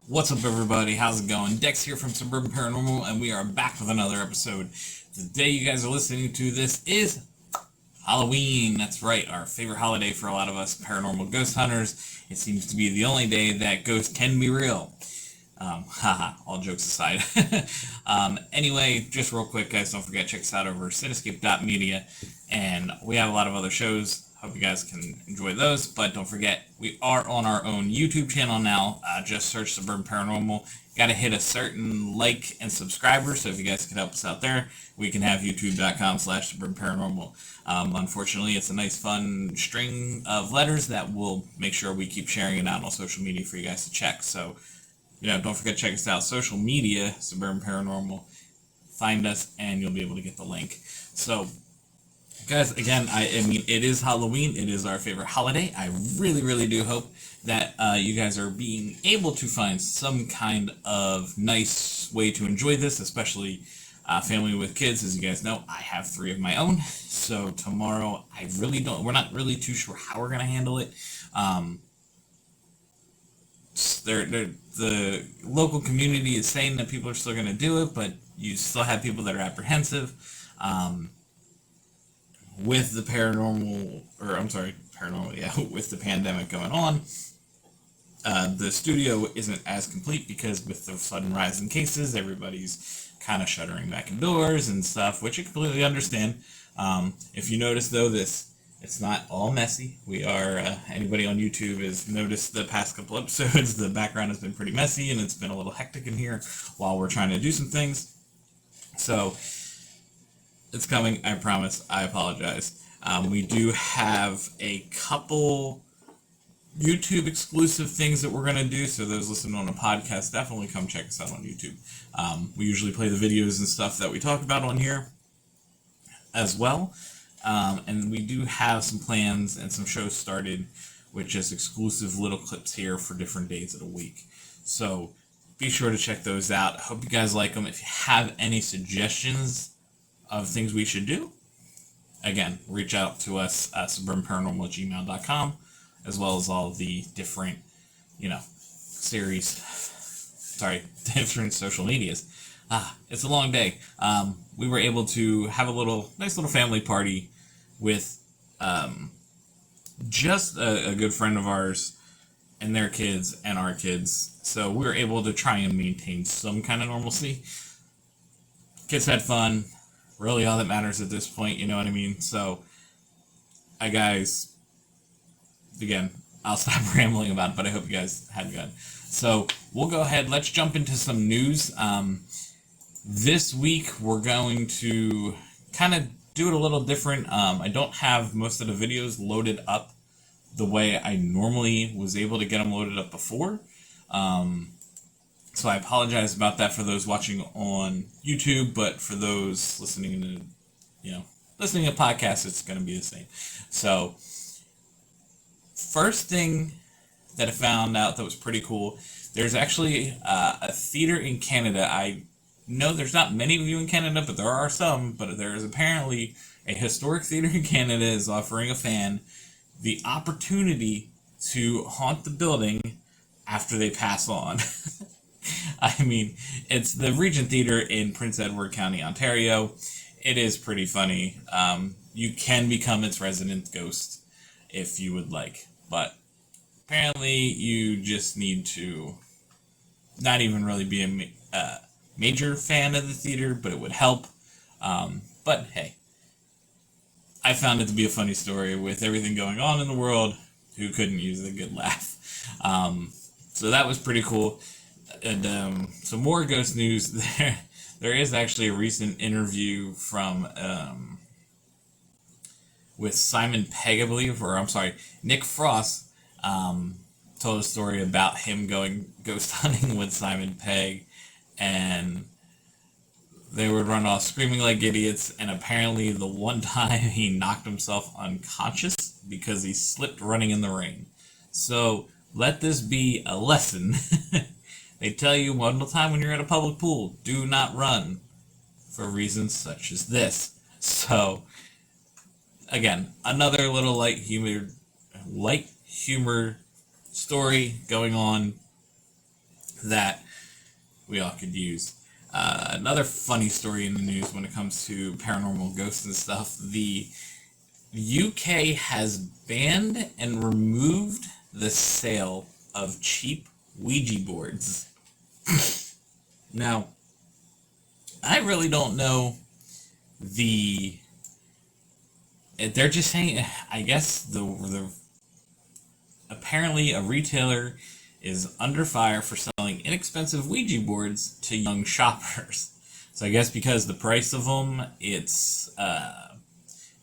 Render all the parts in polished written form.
What's up, everybody? How's it going? Dex here from Suburban Paranormal, and we are back with another episode. The day you guys are listening to this is Halloween. That's right, our favorite holiday for a lot of us paranormal ghost hunters. It seems to be the only day that ghosts can be real. All jokes aside. Anyway, just real quick, guys, don't forget, check us out over Cinescape Media, and we have a lot of other shows. Hope you guys can enjoy those, but don't forget, we are on our own YouTube channel now. Just search Suburban Paranormal. Got to hit a certain like and subscriber, so if you guys could help us out there, we can have youtube.com/Suburban Paranormal. Unfortunately, it's a nice, fun string of letters that we'll make sure we keep sharing it out on social media for you guys to check. So, don't forget to check us out. Social media, Suburban Paranormal. Find us, and you'll be able to get the link. So, guys, again, I mean, it is Halloween. It is our favorite holiday. I really, really do hope that you guys are being able to find some kind of nice way to enjoy this, especially family with kids. As you guys know, I have 3 of my own. So tomorrow, we're not really too sure how we're going to handle it. The local community is saying that people are still going to do it, but you still have people that are apprehensive. With the with the pandemic going on, the studio isn't as complete because with the sudden rise in cases, everybody's kind of shuttering back indoors and stuff, which I completely understand. If you notice, though, it's not all messy. We are, anybody on YouTube has noticed the past couple episodes, the background has been pretty messy and it's been a little hectic in here while we're trying to do some things. So, it's coming, I promise. I apologize. We do have a couple YouTube exclusive things that we're going to do, so those listening on a podcast, definitely come check us out on YouTube. We usually play the videos and stuff that we talk about on here as well. And we do have some plans and some shows started with just exclusive little clips here for different days of the week. So be sure to check those out. I hope you guys like them. If you have any suggestions of things we should do, again, reach out to us at suburbanparanormal@gmail.com, as well as all the different, different social medias. It's a long day. We were able to have a nice little family party with just a good friend of ours and their kids and our kids. So we were able to try and maintain some kind of normalcy. Kids had fun. Really all that matters at this point, you know what I mean? So, guys, again, I'll stop rambling about it, but I hope you guys had fun. So, we'll go ahead. Let's jump into some news. This week, we're going to kind of do it a little different. I don't have most of the videos loaded up the way I normally was able to get them loaded up before. So I apologize about that for those watching on YouTube, but for those listening to, listening to podcasts, it's going to be the same. So, first thing that I found out that was pretty cool, there's actually a theater in Canada. I know there's not many of you in Canada, but there are some, but there is apparently a historic theater in Canada is offering a fan the opportunity to haunt the building after they pass on. I mean, it's the Regent Theater in Prince Edward County, Ontario. It is pretty funny. You can become its resident ghost if you would like, but apparently you just need to not even really be a major fan of the theater, but it would help. But hey, I found it to be a funny story with everything going on in the world. Who couldn't use a good laugh? So that was pretty cool. And some more ghost news there. There is actually a recent interview from with Simon Pegg, I believe, Nick Frost told a story about him going ghost hunting with Simon Pegg, and they would run off screaming like idiots, and apparently the one time he knocked himself unconscious because he slipped running in the rain. So let this be a lesson. They tell you one more time when you're at a public pool, do not run for reasons such as this. So, again, another little light humor story going on that we all could use. Another funny story in the news when it comes to paranormal ghosts and stuff, the UK has banned and removed the sale of cheap Ouija boards. Now, I really don't know they're just saying, I guess the apparently a retailer is under fire for selling inexpensive Ouija boards to young shoppers. So I guess because the price of them, it's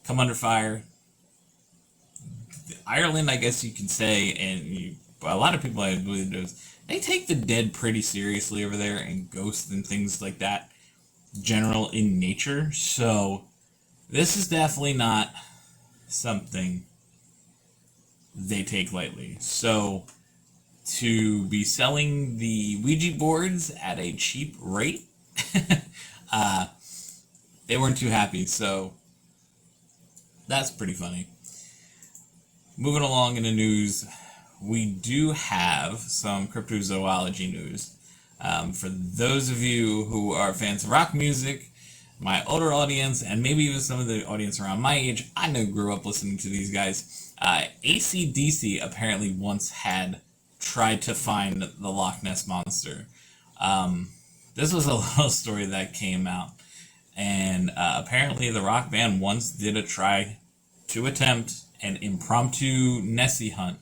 come under fire. Ireland, I guess you could say, and a lot of people I believe they take the dead pretty seriously over there, and ghosts and things like that, general in nature. So this is definitely not something they take lightly. So to be selling the Ouija boards at a cheap rate, they weren't too happy. So that's pretty funny. Moving along in the news, we do have some cryptozoology news. For those of you who are fans of rock music, my older audience, and maybe even some of the audience around my age, I know grew up listening to these guys. AC/DC apparently once had tried to find the Loch Ness Monster. This was a little story that came out, and apparently the rock band once did attempt an impromptu Nessie hunt.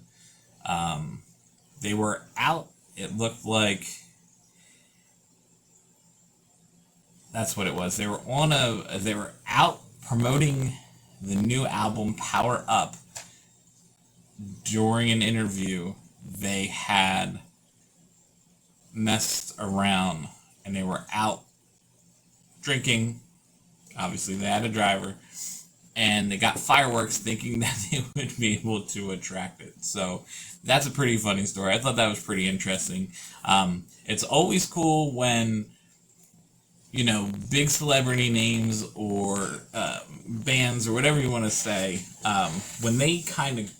They were out, it looked like, that's what it was. They were out promoting the new album Power Up. During an interview, they had messed around and they were out drinking. Obviously, they had a driver, and they got fireworks thinking that they would be able to attract it. So that's a pretty funny story. I thought that was pretty interesting. It's always cool when, big celebrity names or bands or whatever you want to say, when they kind of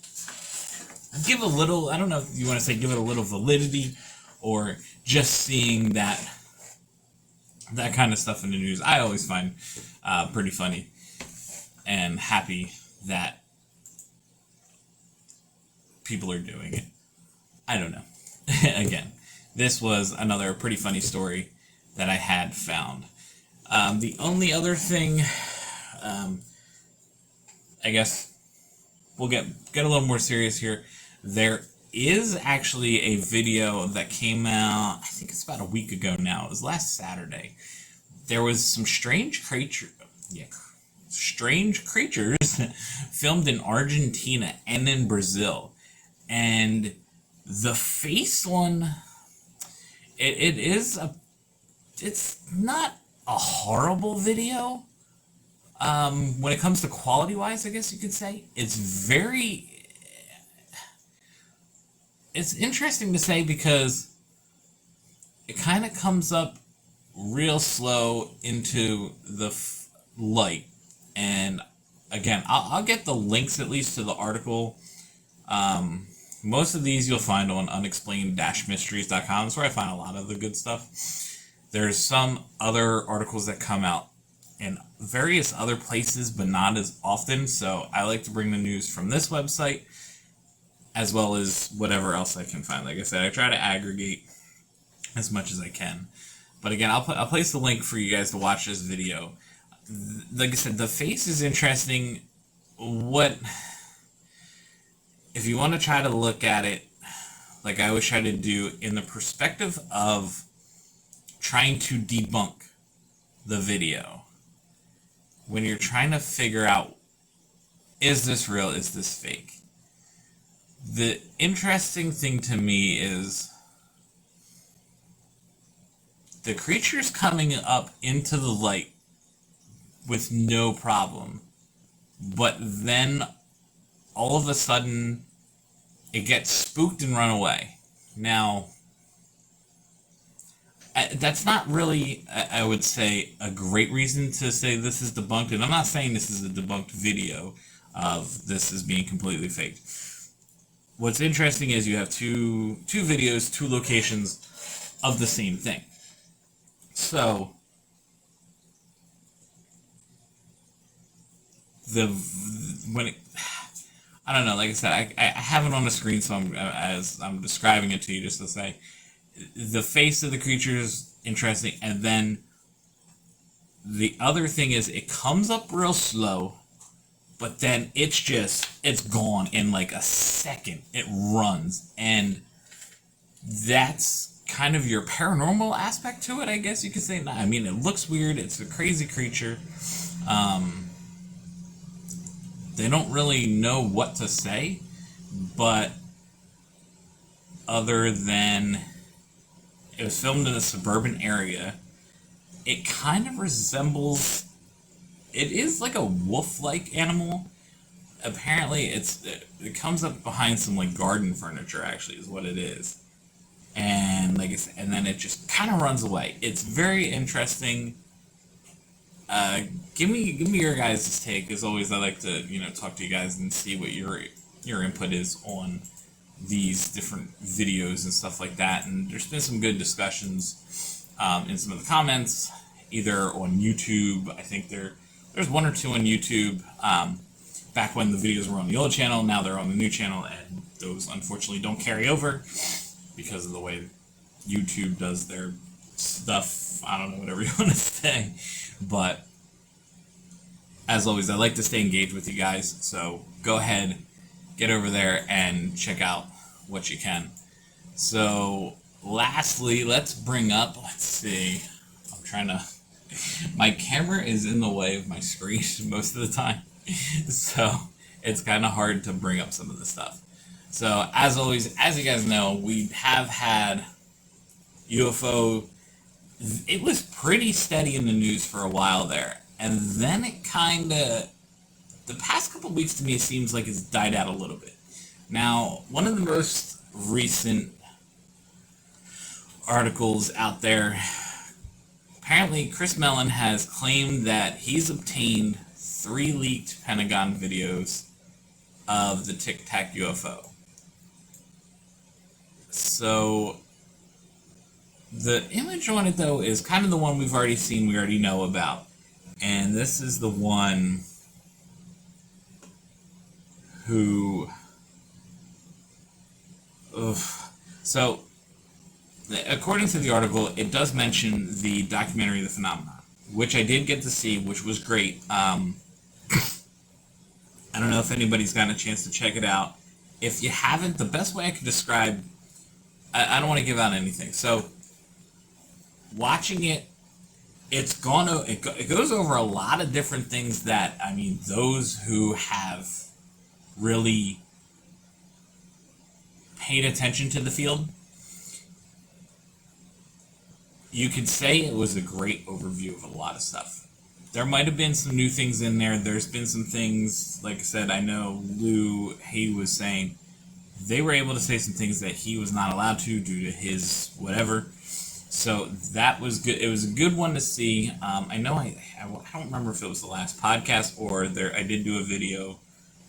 give a little, I don't know if you want to say give it a little validity, or just seeing that kind of stuff in the news, I always find pretty funny and happy that people are doing it. I don't know. Again, this was another pretty funny story that I had found. The only other thing, I guess we'll get a little more serious here. There is actually a video that came out, I think it's about a week ago now. It was last Saturday. There was some strange creatures filmed in Argentina and in Brazil. And the face one, it's not a horrible video. When it comes to quality-wise, I guess you could say. It's interesting to say because it kind of comes up real slow into the light. And again, I'll get the links at least to the article. Most of these you'll find on unexplained-mysteries.com. That's where I find a lot of the good stuff. There's some other articles that come out in various other places, but not as often. So I like to bring the news from this website, as well as whatever else I can find. Like I said, I try to aggregate as much as I can. But again, I'll place the link for you guys to watch this video. Like I said, the face is interesting. If you want to try to look at it, like I always try to do, in the perspective of trying to debunk the video, when you're trying to figure out, is this real, is this fake? The interesting thing to me is the creature's coming up into the light with no problem, but then all of a sudden it gets spooked and run away. Now, that's not really, I would say, a great reason to say this is debunked, and I'm not saying this is a debunked video of this as being completely fake. What's interesting is you have two videos, two locations of the same thing. So I don't know, like I said, I have it on the screen, so as I'm describing it to you, just to say, the face of the creature is interesting, and then the other thing is it comes up real slow, but then it's gone in like a second. It runs, and that's kind of your paranormal aspect to it, I guess you could say. I mean, it looks weird. It's a crazy creature. They don't really know what to say, but other than it was filmed in a suburban area, it kind of resembles, it is like a wolf-like animal. Apparently it comes up behind some like garden furniture, actually, is what it is. And like I said, and then it just kind of runs away. It's very interesting. Give me your guys' take. As always, I like to talk to you guys and see what your input is on these different videos and stuff like that. And there's been some good discussions in some of the comments, either on YouTube. I think there's one or two on YouTube. Back when the videos were on the old channel, now they're on the new channel, and those unfortunately don't carry over because of the way YouTube does their stuff. I don't know, whatever you want to say. But as always, I like to stay engaged with you guys, so go ahead, get over there and check out what you can. So lastly, let's see, my camera is in the way of my screen most of the time, so it's kind of hard to bring up some of the stuff. So as always, as you guys know, we have had UFO. It was pretty steady in the news for a while there, and then it the past couple of weeks to me, it seems like it's died out a little bit. Now, one of the most recent articles out there, apparently Chris Mellon has claimed that he's obtained 3 leaked Pentagon videos of the Tic Tac UFO. So the image on it, though, is kind of the one we've already seen, we already know about. And this is the one who... So, according to the article, it does mention the documentary The Phenomenon, which I did get to see, which was great. I don't know if anybody's gotten a chance to check it out. If you haven't, the best way I could describe... I don't want to give out anything. So, watching it, it goes over a lot of different things that, I mean, those who have really paid attention to the field, you could say it was a great overview of a lot of stuff. There might have been some new things in there. There's been some things, like I said, I know Lou Hay was saying, they were able to say some things that he was not allowed to due to his whatever. So that was good. It was a good one to see. I know I don't remember if it was the last podcast or I did do a video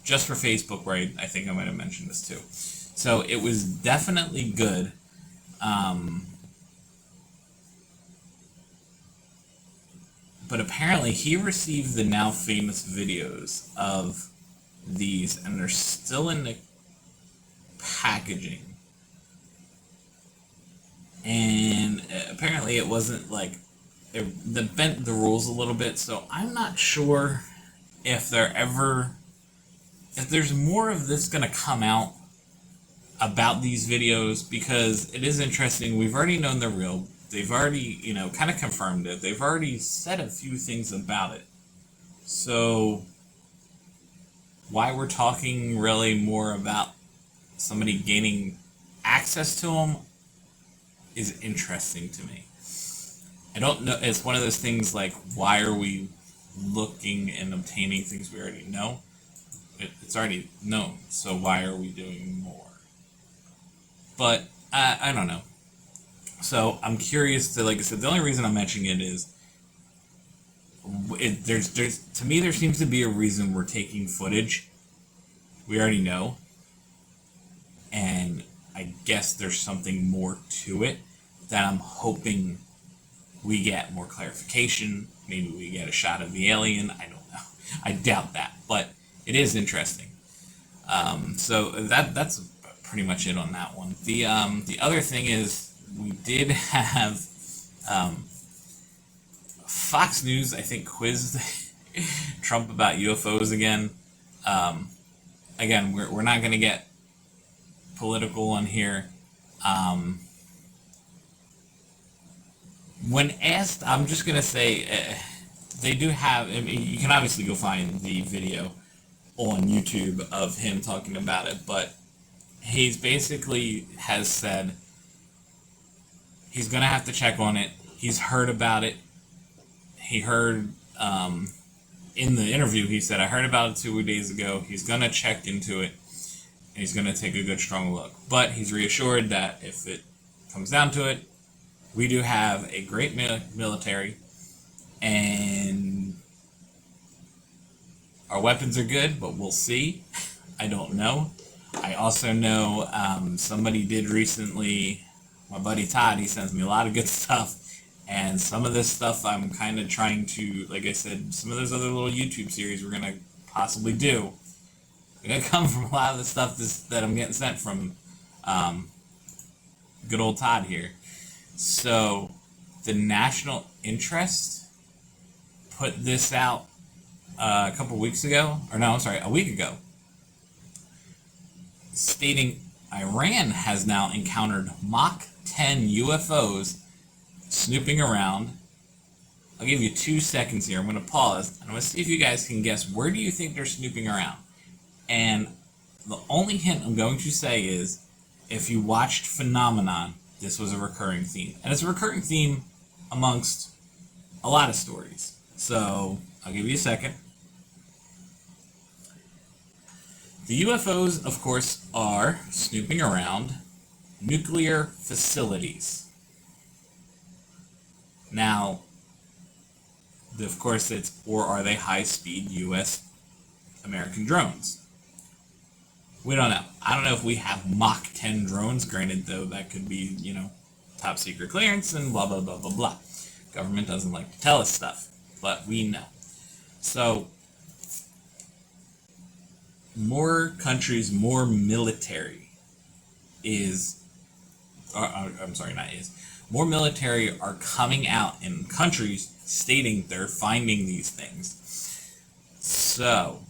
just for Facebook where I think I might have mentioned this too. So it was definitely good. But apparently he received the now famous videos of these, and they're still in the packaging. And apparently it wasn't like, it bent the rules a little bit, so I'm not sure if there's more of this going to come out about these videos, because it is interesting. We've already known they're real. They've already, kind of confirmed it. They've already said a few things about it. So why we're talking really more about somebody gaining access to them is interesting to me. I don't know. It's one of those things like, why are we looking and obtaining things we already know? It's already known, so why are we doing more? But I don't know. So I'm curious to, like I said, the only reason I'm mentioning it is, there's to me there seems to be a reason we're taking footage we already know, and I guess there's something more to it. that I'm hoping we get more clarification. Maybe we get a shot of the alien. I don't know. I doubt that, but it is interesting. So that's pretty much it on that one. The other thing is we did have Fox News, I think, quizzed Trump about UFOs again. Again, we're not going to get political on here. When asked, I'm just going to say they do have, I mean, you can obviously go find the video on YouTube of him talking about it, but he's basically has said he's going to have to check on it. He's heard about it. He heard, in the interview, he said, I heard about it 2 days ago. He's going to check into it, and he's going to take a good, strong look. But he's reassured that if it comes down to it, we do have a great military, and our weapons are good, but we'll see. I don't know. I also know somebody did recently, my buddy Todd, he sends me a lot of good stuff. And some of this stuff I'm kind of trying to, like I said, some of those other little YouTube series we're going to possibly do, they're going to come from a lot of the stuff that I'm getting sent from good old Todd here. So the National Interest put this out a couple weeks ago, or no, I'm sorry, a week ago, stating Iran has now encountered Mach 10 UFOs snooping around. I'll give you 2 seconds here. I'm going to pause, and I'm going to see if you guys can guess where do you think they're snooping around. And the only hint I'm going to say is, if you watched Phenomenon, this was a recurring theme. And it's a recurring theme amongst a lot of stories. So, I'll give you a second. The UFOs, of course, are snooping around nuclear facilities. Now, of course, it's, or are they high-speed U.S. American drones? We don't know. I don't know if we have Mach 10 drones. Granted, though, that could be, top secret clearance and blah, blah, blah, blah, blah. Government doesn't like to tell us stuff, but we know. So, more countries, more military more military are coming out in countries stating they're finding these things. So,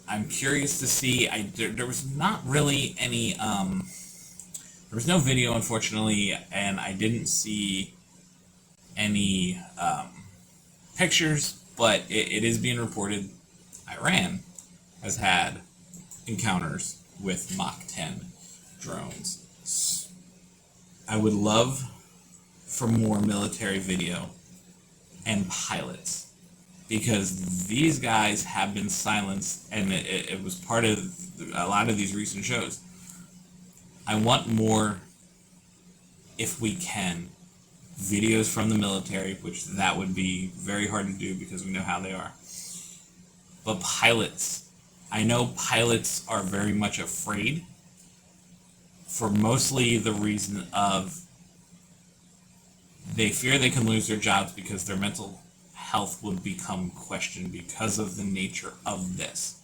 I'm curious to see, there was not really any, there was no video, unfortunately, and I didn't see any pictures, but it is being reported Iran has had encounters with Mach 10 drones. I would love for more military video and pilots, because these guys have been silenced, and it was part of a lot of these recent shows. I want more, if we can, videos from the military, which that would be very hard to do because we know how they are. But pilots, I know pilots are very much afraid, for mostly the reason of they fear they can lose their jobs because their mental health would become questioned because of the nature of this.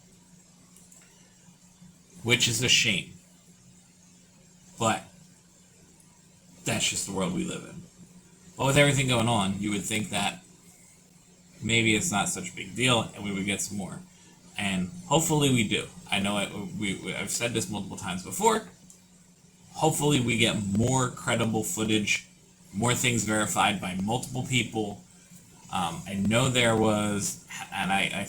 Which is a shame. But that's just the world we live in. But with everything going on, you would think that maybe it's not such a big deal and we would get some more. And hopefully we do. I know I've said this multiple times before. Hopefully we get more credible footage, more things verified by multiple people. I know there was, and I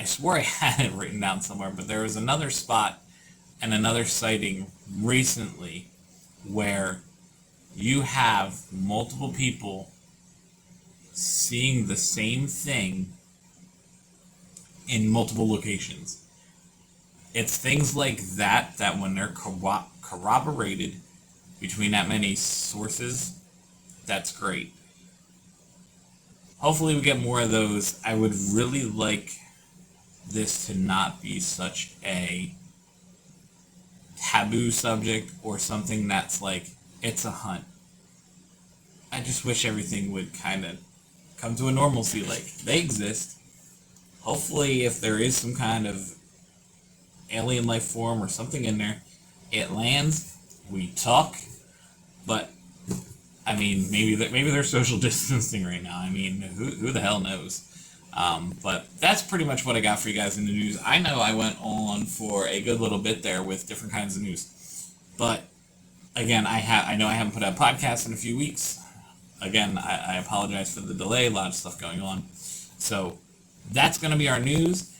swore I had it written down somewhere, but there was another spot and another sighting recently where you have multiple people seeing the same thing in multiple locations. It's things like that when they're corroborated between that many sources, that's great. Hopefully we get more of those. I would really like this to not be such a taboo subject or something that's like, it's a hunt. I just wish everything would kind of come to a normalcy. Like, they exist. Hopefully, if there is some kind of alien life form or something in there, it lands, we talk, but I mean, maybe they're social distancing right now. I mean, who the hell knows? But that's pretty much what I got for you guys in the news. I know I went on for a good little bit there with different kinds of news, but again, I know I haven't put out a podcast in a few weeks. Again, I apologize for the delay. A lot of stuff going on. So that's going to be our news.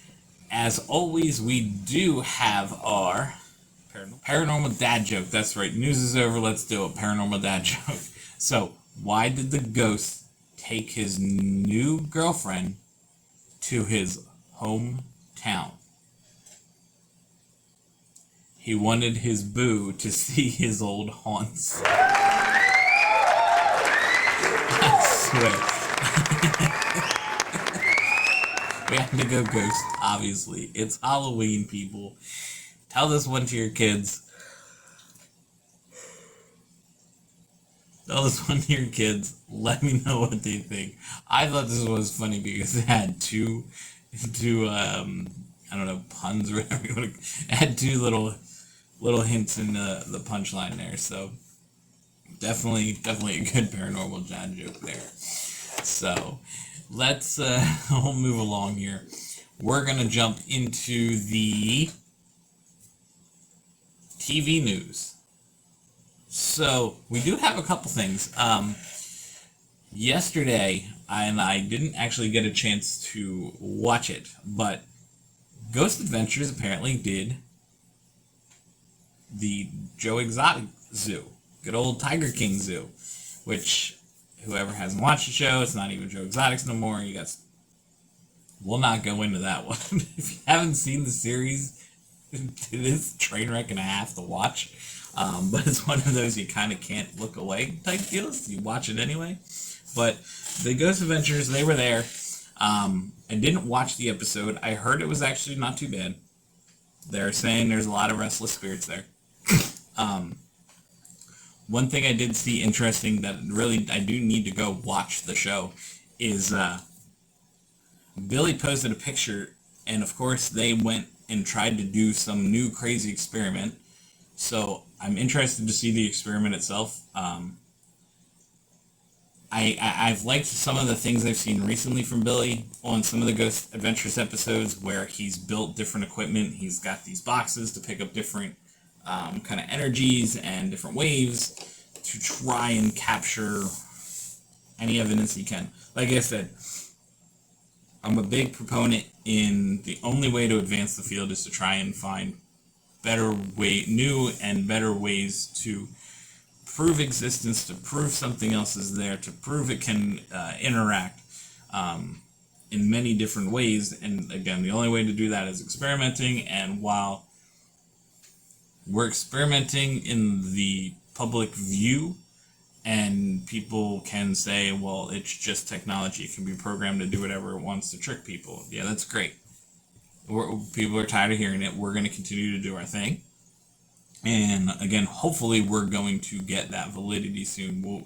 As always, we do have our paranormal dad joke. That's right. News is over. Let's do it. Paranormal dad joke. So, why did the ghost take his new girlfriend to his hometown? He wanted his boo to see his old haunts. I swear. We have to go ghost, obviously. It's Halloween, people. Tell this one to your kids. Tell this one to your kids. Let me know what they think. I thought this was funny because it had two I don't know, puns or whatever you want to. It had two little hints in the punchline there. So definitely a good paranormal dad joke there. So let's we'll move along here. We're gonna jump into the TV news. So we do have a couple things. Yesterday, and I didn't actually get a chance to watch it, but Ghost Adventures apparently did the Joe Exotic Zoo, good old Tiger King Zoo, which whoever hasn't watched the show, it's not even Joe Exotics no more. You guys, we'll not go into that one. If you haven't seen the series, it is a train wreck and a half to watch. But it's one of those you kind of can't look away type deals. You watch it anyway. But the Ghost Adventures, they were there. I didn't watch the episode. I heard it was actually not too bad. They're saying there's a lot of restless spirits there. One thing I did see interesting that really I do need to go watch the show is Billy posted a picture, and of course they went and tried to do some new crazy experiment. So I'm interested to see the experiment itself. I've liked some of the things I've seen recently from Billy on some of the Ghost Adventures episodes where he's built different equipment. He's got these boxes to pick up different kind of energies and different waves to try and capture any evidence he can. Like I said, I'm a big proponent in the only way to advance the field is to try and find new and better ways to prove existence, to prove something else is there, to prove it can interact in many different ways. And again, the only way to do that is experimenting. And while we're experimenting in the public view, and people can say, well, it's just technology. It can be programmed to do whatever it wants to trick people. Yeah, that's great. People are tired of hearing it. We're going to continue to do our thing. And again, hopefully we're going to get that validity soon.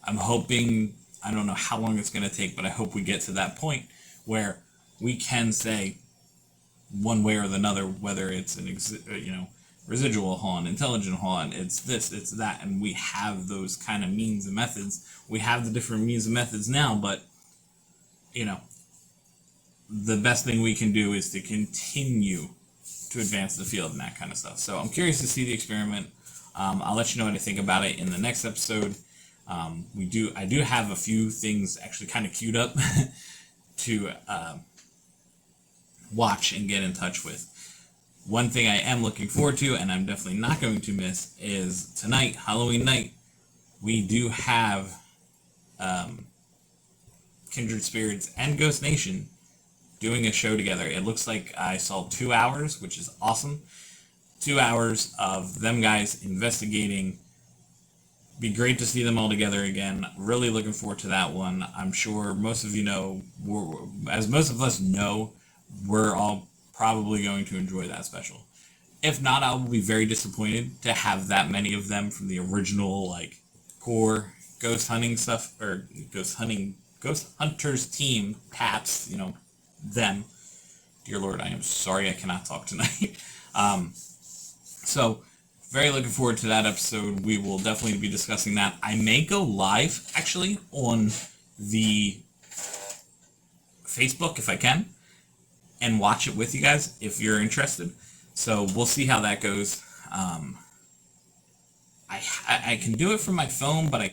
I'm hoping, I don't know how long it's going to take, but I hope we get to that point where we can say one way or another, whether it's an residual haunt, intelligent haunt, it's this, it's that, and we have those kind of means and methods. We have the different means and methods now, but the best thing we can do is to continue to advance the field and that kind of stuff. So I'm curious to see the experiment. I'll let you know what I think about it in the next episode. I do have a few things actually kind of queued up to watch and get in touch with. One thing I am looking forward to, and I'm definitely not going to miss, is tonight, Halloween night, we do have Kindred Spirits and Ghost Nation doing a show together. It looks like I saw 2 hours, which is awesome. 2 hours of them guys investigating. Be great to see them all together again. Really looking forward to that one. I'm sure most of you know, as most of us know, we're all probably going to enjoy that special. If not, I will be very disappointed to have that many of them from the original core ghost hunting stuff, or ghost hunters team taps, them. Dear Lord, I am sorry I cannot talk tonight. So, very looking forward to that episode. We will definitely be discussing that. I may go live, actually, on the Facebook, if I can, and watch it with you guys, if you're interested. So, we'll see how that goes. I can do it from my phone, but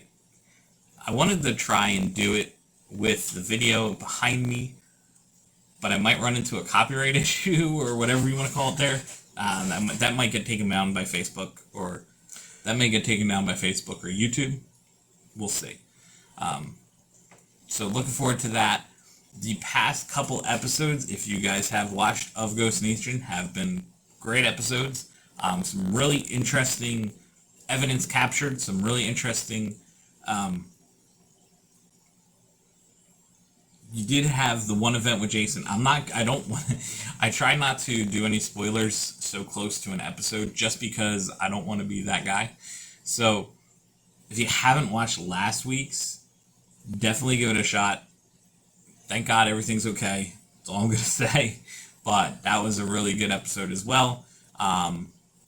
I wanted to try and do it with the video behind me, but I might run into a copyright issue or whatever you want to call it there. That might get taken down by Facebook, or YouTube. We'll see. So looking forward to that. The past couple episodes, if you guys have watched of Ghost Nation, have been great episodes. Some really interesting evidence captured, some really interesting. You did have the one event with Jason. I try not to do any spoilers so close to an episode, just because I don't want to be that guy. So, if you haven't watched last week's, definitely give it a shot. Thank God everything's okay. That's all I'm going to say. But that was a really good episode as well.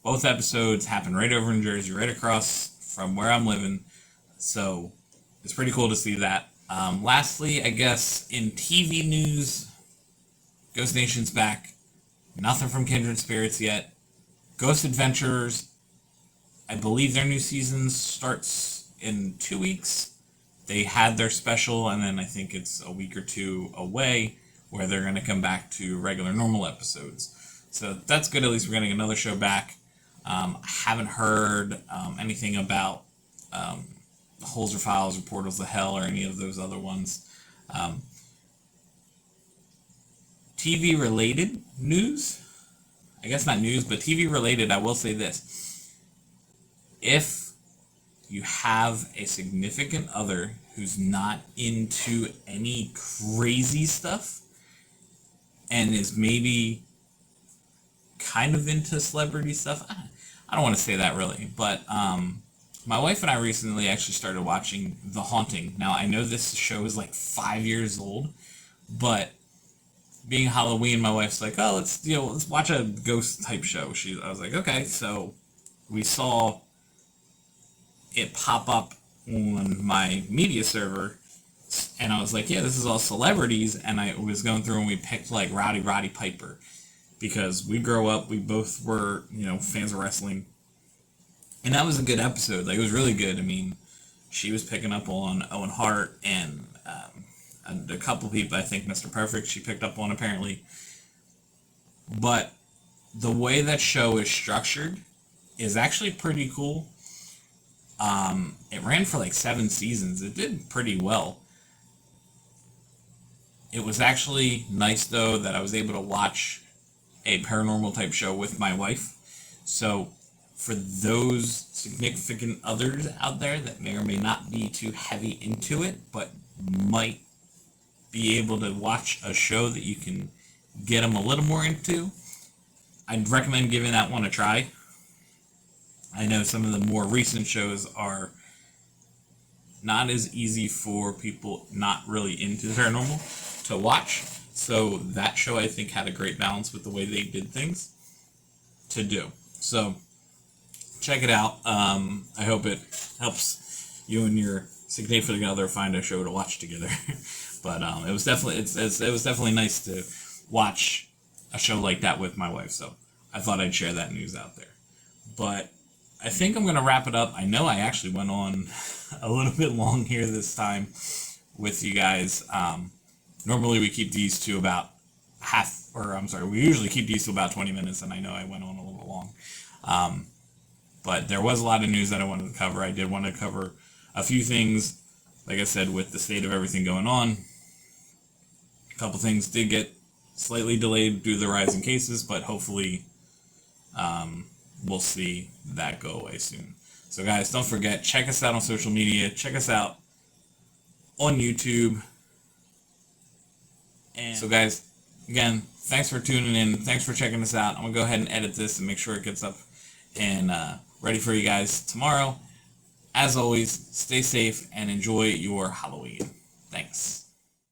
Both episodes happened right over in Jersey, right across from where I'm living. So, it's pretty cool to see that. Lastly, I guess, in TV news, Ghost Nation's back. Nothing from Kindred Spirits yet. Ghost Adventurers, I believe their new season starts in 2 weeks. They had their special, and then I think it's a week or two away, where they're going to come back to regular normal episodes. So that's good. At least we're getting another show back. I haven't heard anything about Holes or Files or Portals to Hell or any of those other ones. TV related news, I guess not news, but TV related, I will say this. If you have a significant other who's not into any crazy stuff and is maybe kind of into celebrity stuff, I don't want to say that really, but my wife and I recently actually started watching The Haunting. Now, I know this show is like 5 years old, but being Halloween, my wife's like, oh, let's watch a ghost type show. I was like, okay. So we saw it pop up on my media server, and I was like, yeah, this is all celebrities. And I was going through and we picked like Roddy Piper, because we grow up, we both were, fans of wrestling. And that was a good episode. Like, it was really good. I mean, she was picking up on Owen Hart and a couple people. I think Mr. Perfect she picked up on, apparently. But the way that show is structured is actually pretty cool. It ran for like 7 seasons. It did pretty well. It was actually nice, though, that I was able to watch a paranormal type show with my wife. So for those significant others out there that may or may not be too heavy into it, but might be able to watch a show that you can get them a little more into, I'd recommend giving that one a try. I know some of the more recent shows are not as easy for people not really into paranormal to watch. So that show, I think, had a great balance with the way they did things to do. So check it out. I hope it helps you and your significant other find a show to watch together. But it was definitely nice to watch a show like that with my wife. So I thought I'd share that news out there. But I think I'm going to wrap it up. I know I actually went on a little bit long here this time with you guys. Normally we keep these to about we usually keep these to about 20 minutes, and I know I went on a little long. But there was a lot of news that I wanted to cover. I did want to cover a few things, like I said, with the state of everything going on. A couple things did get slightly delayed due to the rise in cases, but hopefully we'll see that go away soon. So guys, don't forget, check us out on social media. Check us out on YouTube. And so guys, again, thanks for tuning in. Thanks for checking us out. I'm going to go ahead and edit this and make sure it gets up and ready for you guys tomorrow. As always, stay safe and enjoy your Halloween. Thanks.